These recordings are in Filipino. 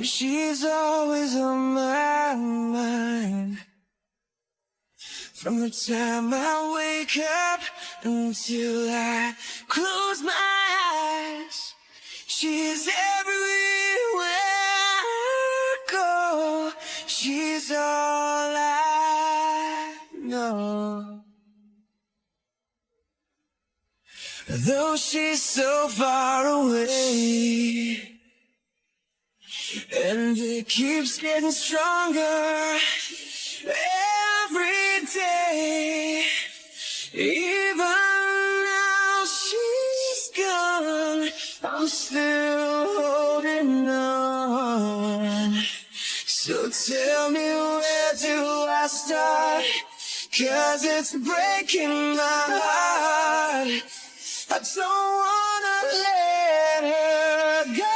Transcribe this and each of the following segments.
She's always on my mind. From the time I wake up until I close my eyes, she's everywhere I go. She's all I know. Though she's so far away, and it keeps getting stronger every day. Even now she's gone, I'm still holding on. So tell me, where do I start? 'Cause it's breaking my heart. I don't wanna let her go.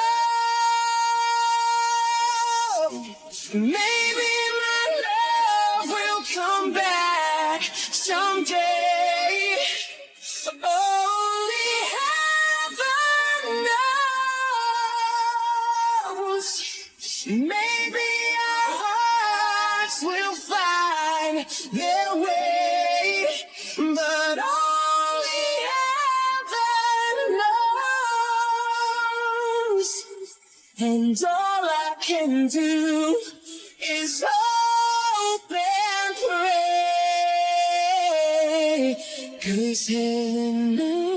Maybe my love will come back someday. Only heaven knows. Maybe our hearts will find their way, but only heaven knows. And all I can do is hope and pray, 'cause heaven knows.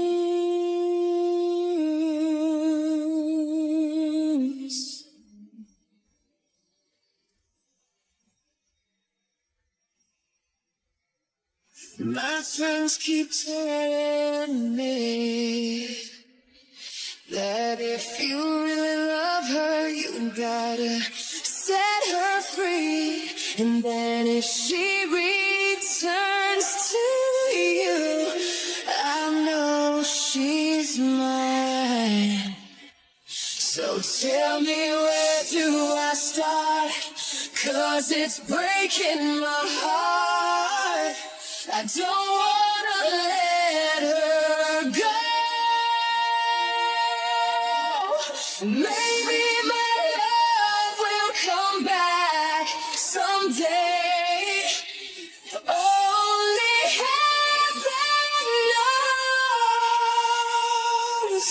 My friends keep telling me that if you really love her, you gotta set her free. And then if she returns to you, I know she's mine. So tell me, where do I start? 'Cause it's breaking my heart. I don't wanna let her go. Maybe my love will come back someday. Only heaven knows.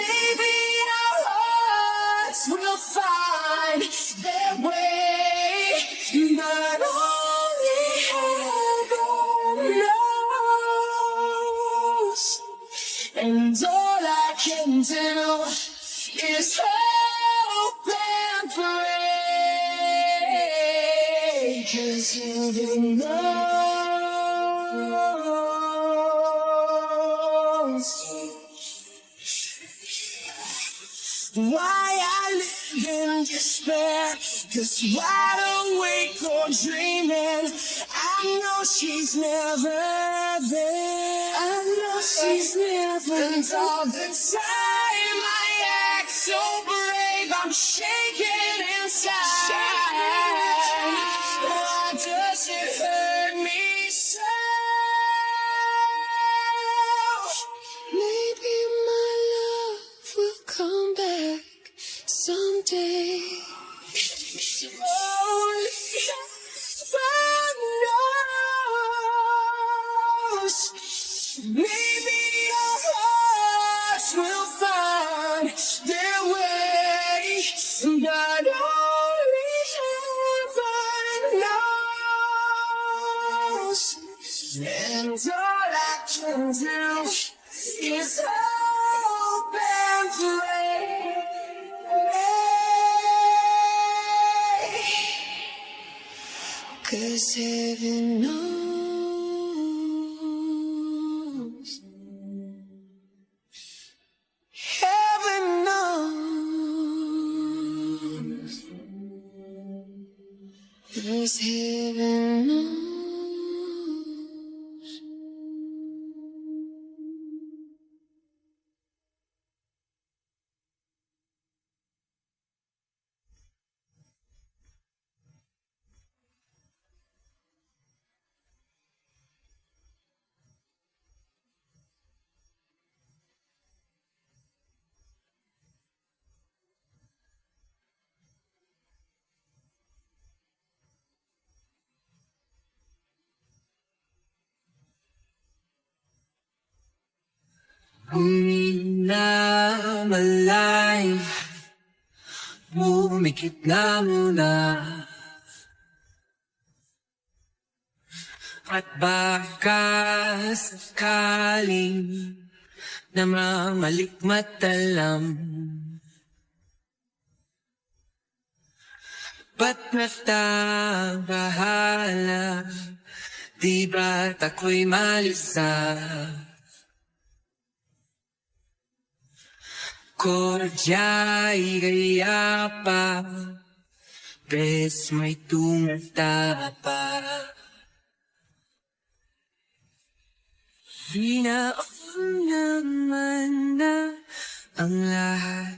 Maybe our hearts will find their way, but only heaven knows. And all I can do is hope and pray, 'cause heaven knows. Why I live in despair, 'cause wide awake or dreaming, I know she's never there. I know she's never. And all the time I act so brave, I'm shaking inside. Why does it hurt me so? Maybe my love will come back someday. Only heaven knows. Maybe our hearts will find their way, but only heaven knows. And all I can do is hope and pray, 'cause heaven knows. Heaven knows. 'Cause heaven knows. Minamalay Bumikit na muna at baka sakaling namamalikmatalam. Ba't natabahala? Di ba't ako'y malisa? Kodya'y gaya pa, bes may tumata pa. Dinaon naman na ang lahat,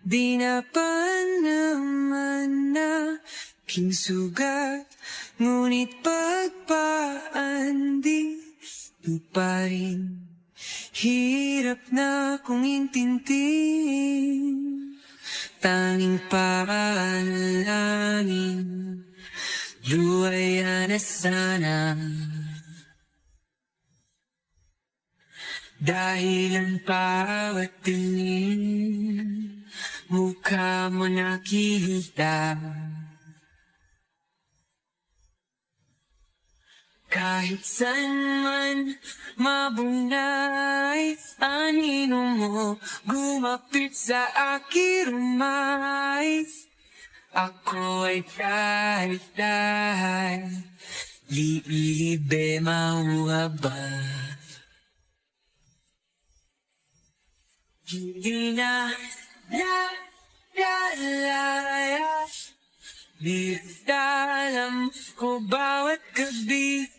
di na pa naman na king sugat, ngunit pagpaandi pa rin. Hirap na kong intindihin, tanging panalangin, luwaya na sana. Dahil ang bawat tingin, mukha mo nakita. Kahit saan man mabunay, anino mo gumapit sa aking rumay. Ako ay kahit liibe mauha ba? Hindi na nalaya, di alam ko bawat gabi.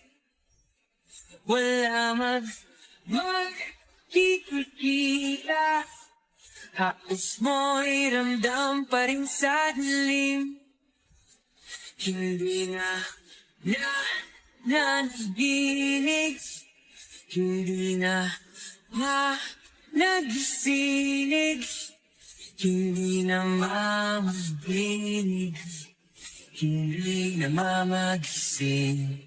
Wala magkikita, halos mo'y ramdam pa rin sa dilim. Hindi na nanaginig, hindi na nagsinig, hindi na mamaginig, hindi na mamagising.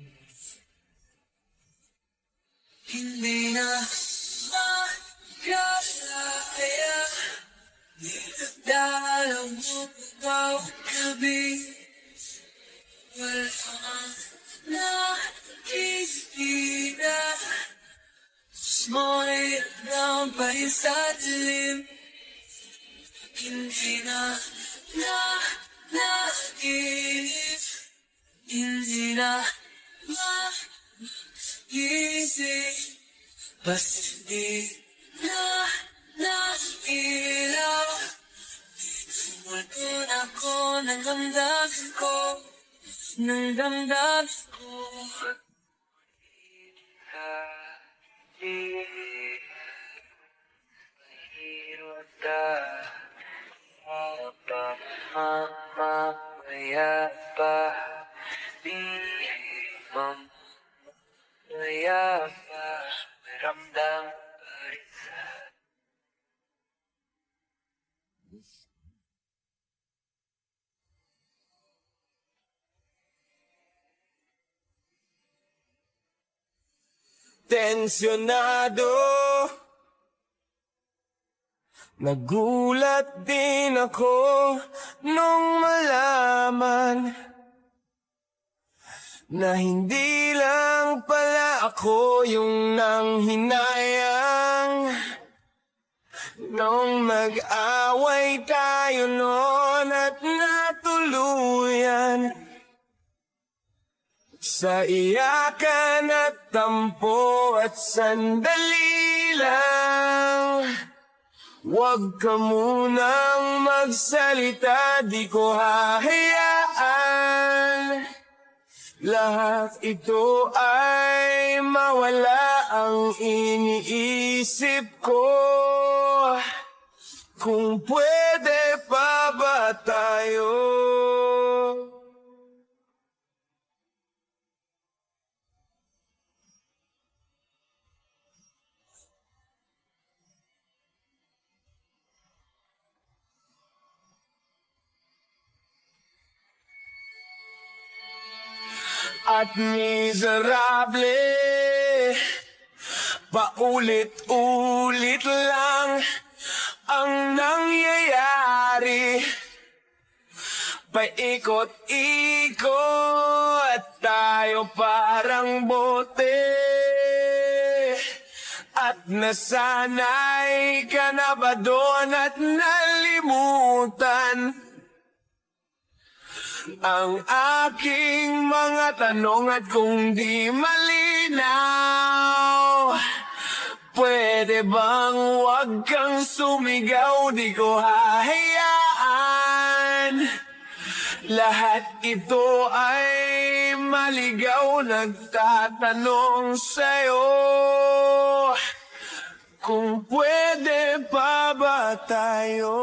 Hindi na makalaya, dalaw mo bawat gabi. Wala kang nakikita, gusto mo'y ramdam pa rin sa dilim. Hindi na nakikinig, hindi na gising, basta di ilaw. Tumutin ako ng damdamin ko, ng damdamin ko. Mahirap ka, mamaya pa, di mamaya pa, may ramdam pa rin sa tensyonado. Nagulat din ako nung malaman na hindi lang pala ako yung nanghinayang. Nung mag-away tayo noon at natuluyan sa iyakan at tampo at sandali lang. Huwag ka munang magsalita, di ko hahayaan. Lahat ito ay mawala ang iniisip ko. Kung pwede pa ba tayo? At miserable, paulit-ulit lang ang nangyayari. Paikot-ikot tayo parang bote. At nasanay ka na ba doon at nalimutan ang aking mga tanong at kung di malinaw? Pwede bang wag kang sumigaw, di ko hahayaan. Lahat ito ay maligaw, nagtatanong sa'yo kung pwede pa ba tayo?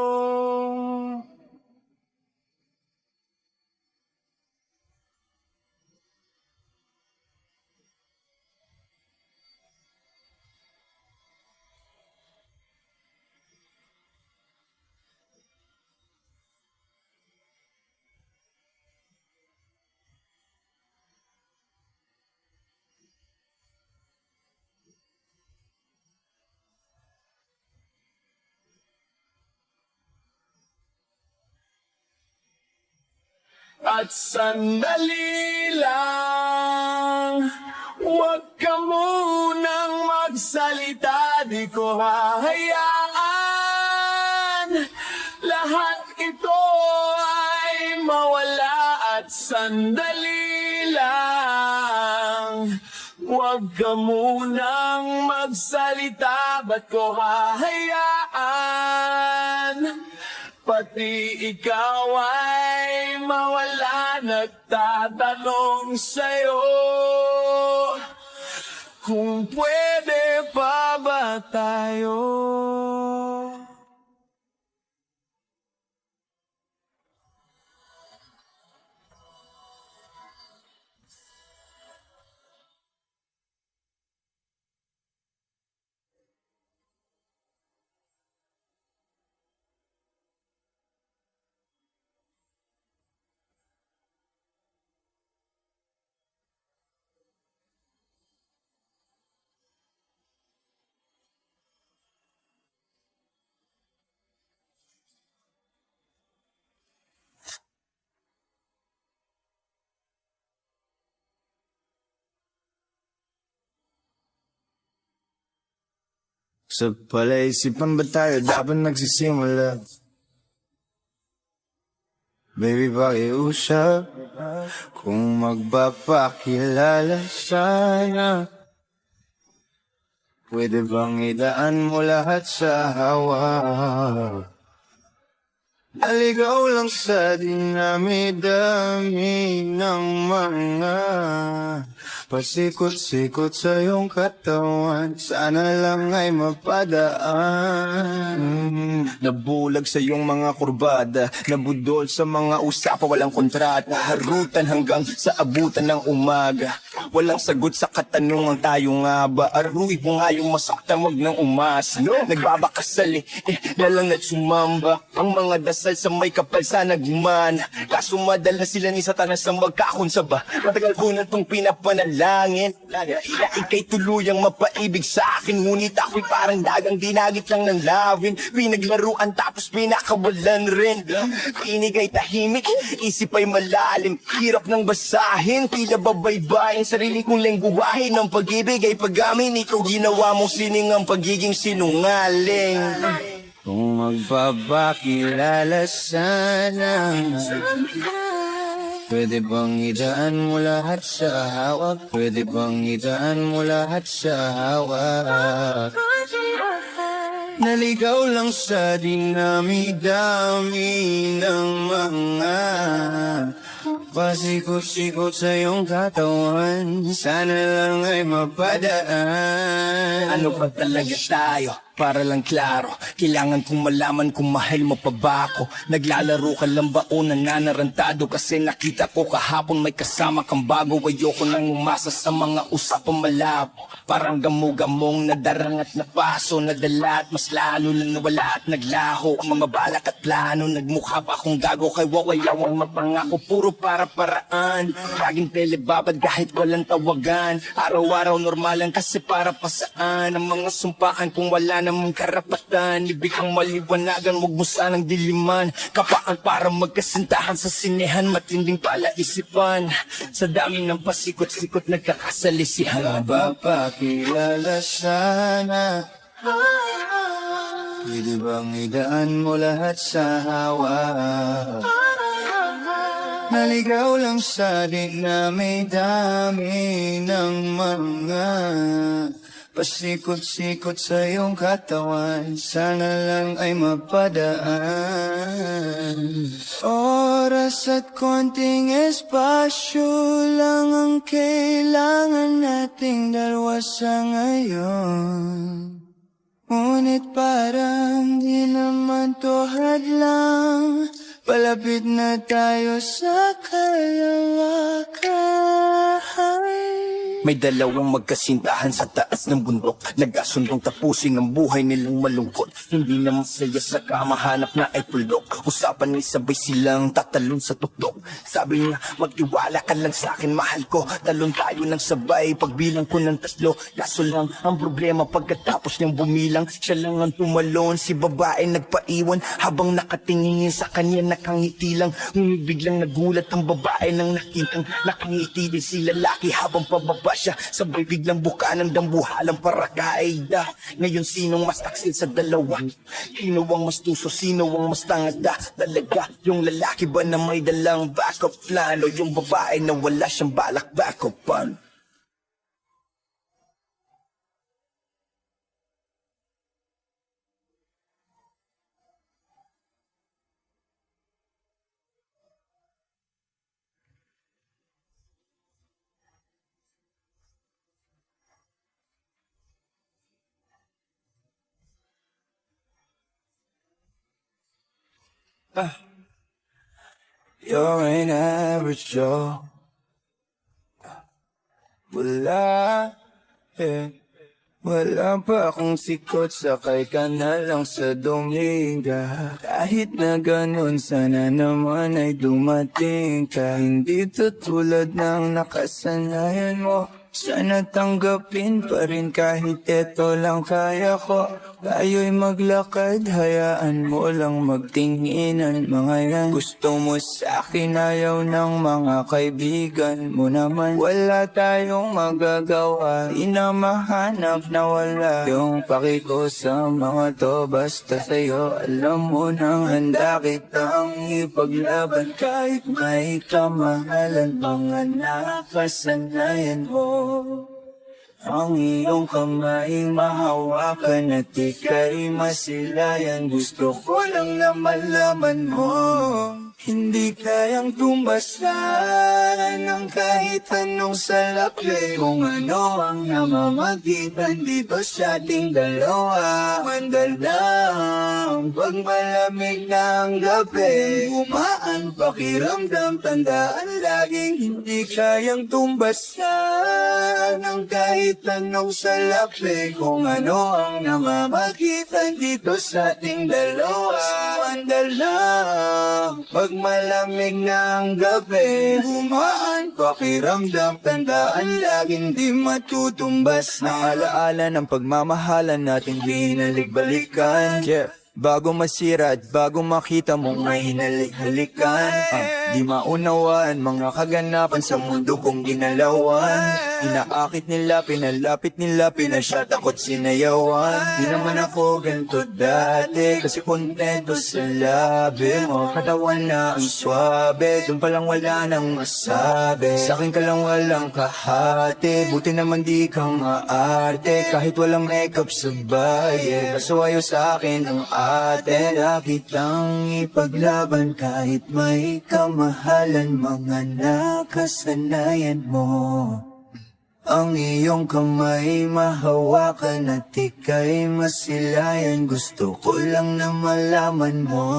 At sandali lang, huwag ka munang magsalita, di ko hahayaan. Lahat ito ay mawala at sandali lang. Huwag ka munang magsalita, ba't ko hahayaan? Pati ikaw ay mawala, nagtatanong sa'yo kung pwede pa ba tayo? Sa palaisipan ba tayo dapat nagsisimula? Baby, pakiusap kung magpapakilala sana. Pwede bang idaan mo lahat sa hawa? Naligaw lang sa dinami-dami ng mga pasikot-sikot sa iyong katawan. Sana lang ay mapadaan. Nabulag sa iyong mga kurbada, nabudol sa mga usapan, walang kontrata. Harutan hanggang sa abutan ng umaga. Walang sagot sa katanungan, tayo nga ba? Aruy mo nga yung masaktan, wag nang umasa. Nagbabakasal nalang at sumamba. Ang mga dasal sa may kapal sana gumana. Kaso madala sila ni Satanas sa magkakonsaba. Matagal po na itong pinapanalangin. Ika'y tuluyang mapaibig sa akin, ngunit ako'y parang dagang dinagit lang ng lawin. Pinaglaruan tapos pinakawalan rin. Tinig ay tahimik, isip ay malalim. Hirap nang basahin, tila babaybayin. Sarili kong lengguwahe ng pag-ibig ay pag-amin. Ikaw ginawa mong sining ang pagiging sinungaling. Kung magpapakilala sana, pwede bang idaan mo lahat sa hawak? Pwede bang idaan mo lahat sa hawak? Naligaw lang sa dinami-dami ng mga pasikot-sikot sa iyong katawan. Sana lang ay mapadaan. Ano ba talaga tayo? para lang klaro. Kailangan kong malaman kung mahal mo pa ba ako. Naglalaro ka lang ba o nananarantado? Kasi nakita ko kahapon may kasama kang bago. Ayoko nang umasa sa mga usapang malabo. Parang gamo-gamong nadarang at napaso, nadala at mas lalo lang nawala at naglaho. Ang mga balak at plano, nagmukha pa akong gago. Kay wawayawang mapangako, puro para-paraan. Laging telebabad kahit walang tawagan. Araw-araw normalan kasi para pa saan. Ang mga sumpaan kung wala namang karapatan. Ibig kang maliwanagan, wag mo sanang diliman. Kapaan para magkasintahan sa sinehan, matinding palaisipan. Sa dami ng pasikot-sikot nagkakasalisihan. Mapapakilala sana, pwede bang idaan mo lahat sa hawa? Naligaw lang sa di na may dami ng mga pasikot-sikot sa iyong katawan. Sana lang ay mapadaan. Oras at konting espasyo lang ang kailangan nating dalawa sa ngayon. Ngunit parang di naman to hadlang. Palapit na tayo sa kalawakan. May dalawang magkasintahan sa taas ng bundok, nagkasundong tapusin ang buhay nilang malungkot. Hindi na masaya sa kamahanap na ay tuldok. Usapan ni sabay silang tatalon sa tuktok. Sabi niya, magtiwala ka lang sa akin, mahal ko. Talon tayo ng sabay, pagbilang ko ng tatlo. Kaso lang ang problema, pagkatapos niyang bumilang, siya lang ang tumalon. Si babae nagpaiwan habang nakatingin sa kanya, nakangiti lang. Ngunit biglang nagulat ang babae nang nakitang nakangiti din si lalaki habang pababa siya. Sabay biglang buka ng dambuhalang para kaida. Ngayon sinong mas taksil sa dalawa? Sino ang mas tuso? Sino ang mas tangada? Talaga yung lalaki ba na may dalang backup plan? O yung babae na wala siyang balak backupan? You're an average Joe. Wala, wala pa akong sikot, sakay ka na lang sa Dominga. Kahit na ganun, sana naman ay dumating ka. Hindi to tulad ng nakasanayan mo. Sana tanggapin pa rin kahit eto lang kaya ko. Tayo'y maglakad, hayaan mo lang magtinginan mga yan. Gusto mo sa'kin, ayaw ng mga kaibigan mo naman. Wala tayong magagawa, di na mahanap na wala. Yung paki ko sa mga to, basta sa'yo alam mo nang handa kitang ipaglaban. Kahit may kamahalan, mga nakasanayan mo. Ang iyong kamay mahawakan at ika'y masilayan. Gusto ko lang na malaman mo, hindi kayang tumbasan ng kahit anong salapi. Kung ano ang namamagitan dito sa ating dalawa. Mandala pag malamig na ang gabi, gumaan pakiramdam, tandaan laging hindi kayang tumbasan ng kahit anong salapi. Kung ano ang namamagitan dito sa ating dalawa. Mandala pag malamig na ang gabi, gumaan pakiramdam, tandaan laging di matutumbas. Naalaala ng pagmamahalan natin binalik-balikan. Bago masira at bago makita mong may hinalik-halikan. Di maunawaan mga kaganapan sa mundo kong ginalawan. Inaakit nila, pinalapit nila, pinasyat ako't sinayawan. Di naman ako ganito dati, kasi kontento sa labi mo. Katawan na ang swabe, dun palang wala nang masabi. Sa'kin ka lang walang kahati, buti naman di kang maarte. Kahit walang makeup sa baye, kaso ayaw sa'kin ang ate. Nakitang ipaglaban kahit may kamahalan, mga nakasanayan mo. Ang iyong kamay mahawakan at ika'y masilayan. Gusto ko lang na malaman mo,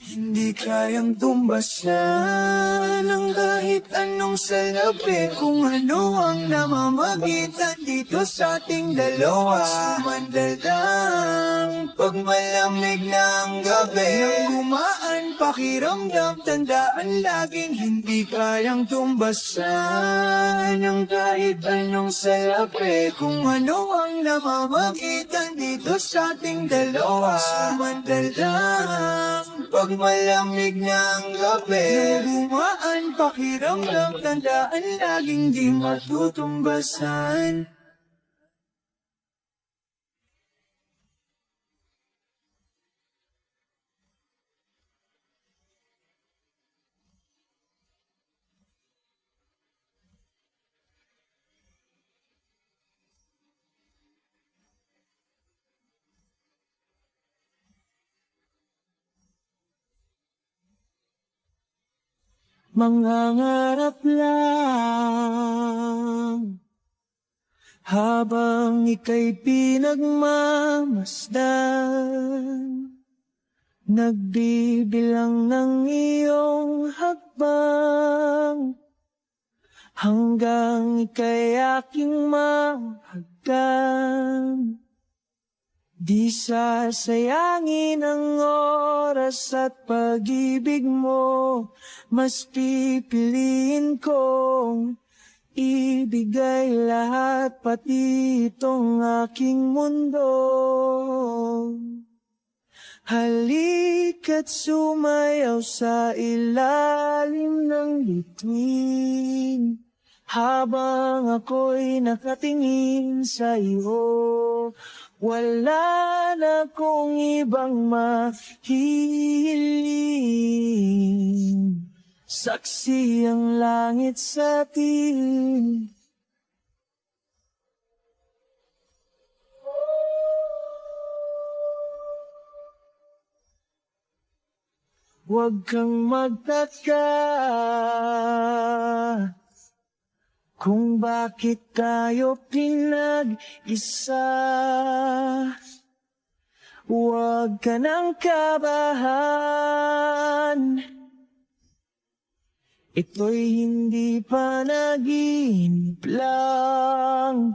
hindi kayang tumbasan ng kahit anong salapi. Kung ano ang namamagitan dito sa ating dalawa. Sumandaldang pag malamig na ang gabi, nang gumaan pakiramdam, tandaan laging hindi kayang tumbasan ng kahit anong salapi. Kung ano ang namamagitan dito sa ating dalawa. Sumandaldang pag malamig na ang gabi, nang gumaan pakiramdam, tandaan laging di matutumbasan. Mangangarap lang habang ika'y pinagmamasdan, nagbibilang ng iyong hakbang, hanggang ika'y aking mahagdan. Di sasayangin ang oras at pag-ibig mo, mas pipiliin kong ibigay lahat, pati itong aking mundo. Halika't sumayaw sa ilalim ng bituin, habang ako'y nakatingin sa iyo. Wala na kong ibang mahihiling, saksi ang langit sa atin. Huwag kang magtaka kung bakit tayo pinag-isa. Huwag ka nang kabahan, ito'y hindi panaginip lang.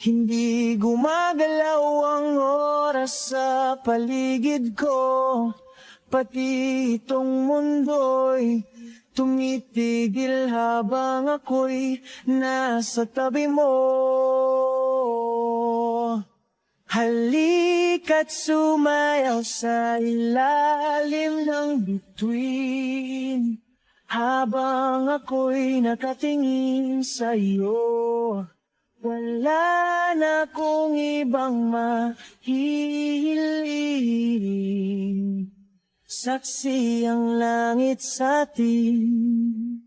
Hindi gumagalaw ang oras sa paligid ko, pati itong mundo'y tumitigil habang ako'y nasa tabi mo. Halika't sumayaw sa ilalim ng bituin, habang ako'y nakatingin sa iyo. Wala na akong ibang mahihiling, saksi ang langit sa atin.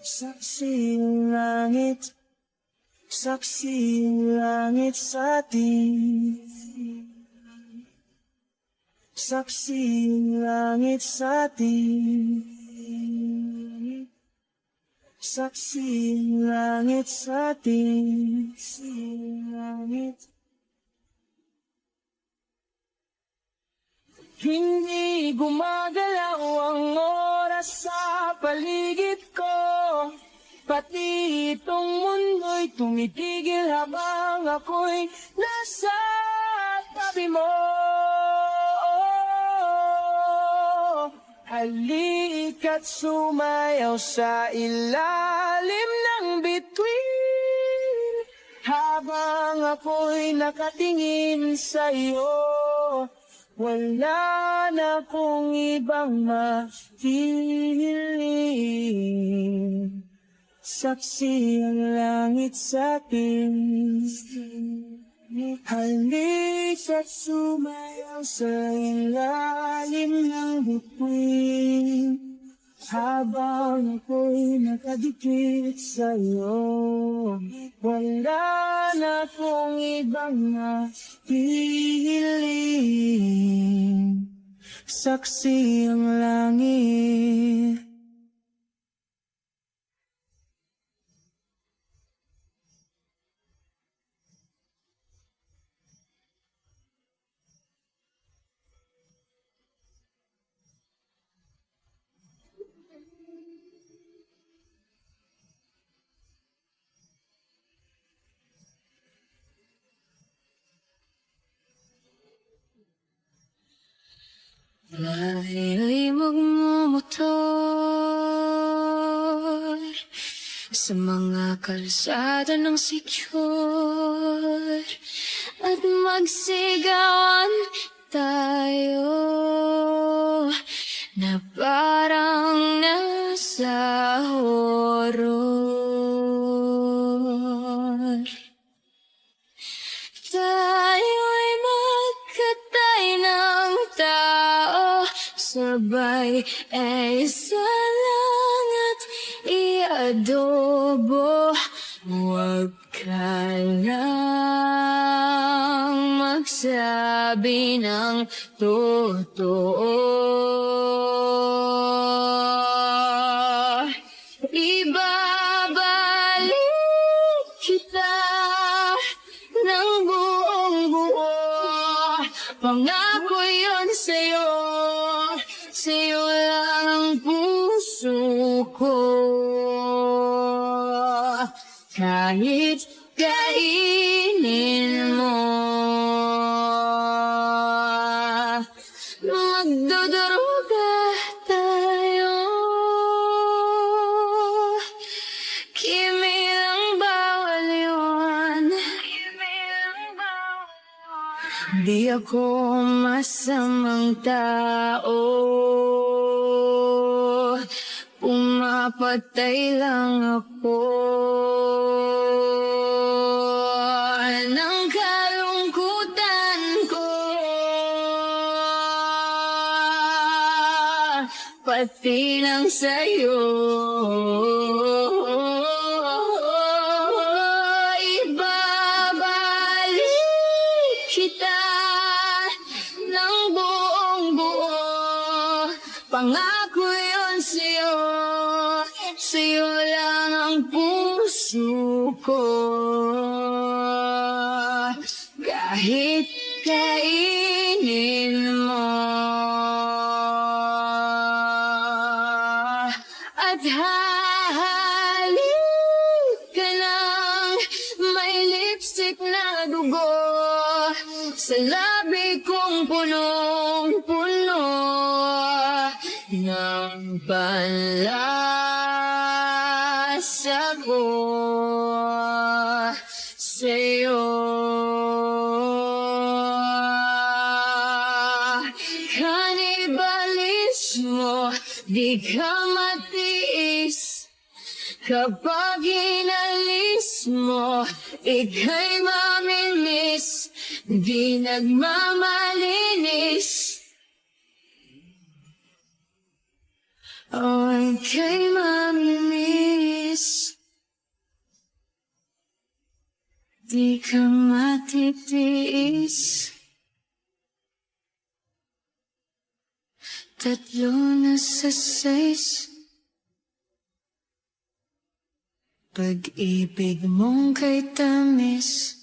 Saksi ang langit, saksi ang langit sa atin. Saksi ang langit sa atin. Saksi ang langit sa atin. Saksi ang langit. Hindi gumagalaw ang oras sa paligid ko, pati itong mundo'y tumitigil habang ako'y nasa tabi mo. Halika't sumayaw sa ilalim ng bituin, habang ako'y nakatingin sa iyo. Wala na akong ibang mahihiling, saksi ang langit sa atin. Halik at sumayaw sa ilalim ng bituin, habang ako'y nakadikit sa'yo. Wala na akong ibang nahihiling, saksi ang langit. Ay magmumotor sa mga kalsada ng sityor at magsigawan tayo na parang nasa horror. Tayo'y magkatay ng tao, sabay ay salang at iadobo. Huwag ka lang magsabi ng totoo. Ibabalik kita ng buong buo. Pangako yun sa'yo, sa'yo lang ang puso ko. Kahit kainin mo, magduduruga tayo. Kimilang bawal yun. Di ako masamang tao, pumapatay lang ako ng kalungkutan ko. Pati ng sayo, ibabalik kita ng buong buo. Pangako yun sa'yo, sa'yo lang ang puso ko. Kahit kainin mo at hahalik ka ng may lipstick na dugo sa labi kong punong-puno ng panlasa ko sa'yo. Kanibalismo, di ka matiis. Kapag inalis mo, ika'y mamilis, di nagmamalinis. Oh, ika'y mamilis, di ka matitiis. Tatlo na sa 6, pag-ibig mong kay tamis.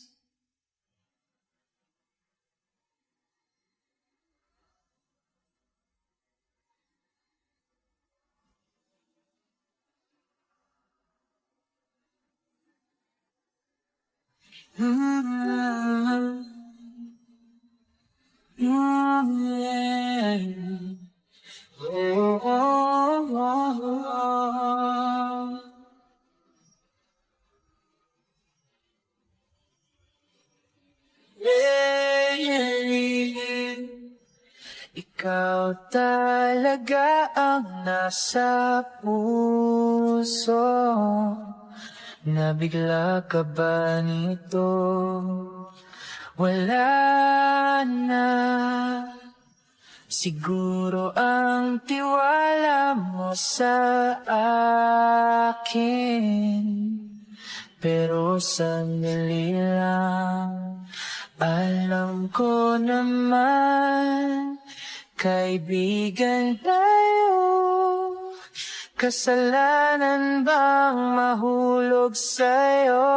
Ikaw talaga ang nasa puso. Nabigla ka ba nito? wala na. Siguro ang tiwala mo sa akin, pero sandali lang. Alam ko naman, kaibigan tayo. Kasalanan bang mahulog sa'yo?